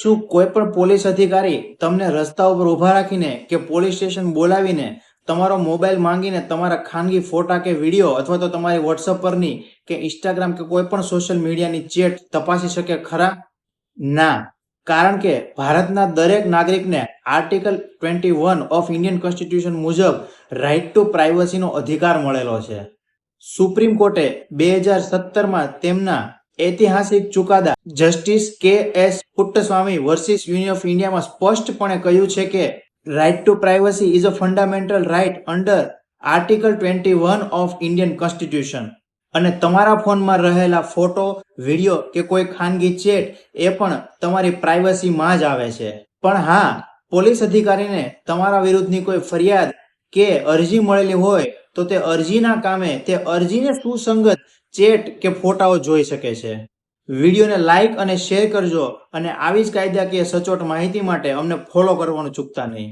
શું કોઈ પણ પોલીસ અધિકારી તમને રસ્તા ઉપર ઊભા રાખીને કે પોલીસ સ્ટેશન બોલાવીને તમારો મોબાઈલ માંગીને તમારા ખાનગી ફોટા કે વિડીયો અથવા તો તમારી વોટ્સઅપ પરની કે ઇન્સ્ટાગ્રામ કે કોઈ પણ સોશિયલ મીડિયાની ચેટ તપાસી શકે ખરા? ના, કારણ કે ભારતના દરેક નાગરિકને આર્ટિકલ 21 ઓફ ઇન્ડિયન કોન્સ્ટિટ્યુશન મુજબ રાઇટ ટુ પ્રાઇવસીનો અધિકાર મળેલો છે. સુપ્રીમ કોર્ટે 2017માં તેમના ઐતિહાસિક ચુકાદા justice K S. Puttaswamy versus union of ઇન્ડિયામાં સ્પષ્ટપણે કહ્યું છે કે right to privacy is a fundamental right under article 21 of Indian constitution. અને તમારા ફોનમાં રહેલા ફોટો, વિડીયો કે કોઈ ખાનગી ચેટ એ પણ તમારી પ્રાઇવસીમાં જ આવે છે. પણ હા, પોલીસ અધિકારીને તમારા વિરુદ્ધની કોઈ ફરિયાદ કે અરજી મળેલી હોય તો તે અરજીના કામે તે અરજીને સુસંગત ચેટ કે ફોટાઓ જોઈ શકે છે. વિડીયોને લાઇક અને શેર કરજો અને આવી જ કાયદાકીય સચોટ માહિતી માટે અમને ફોલો કરવાનું ચૂકતા નહીં.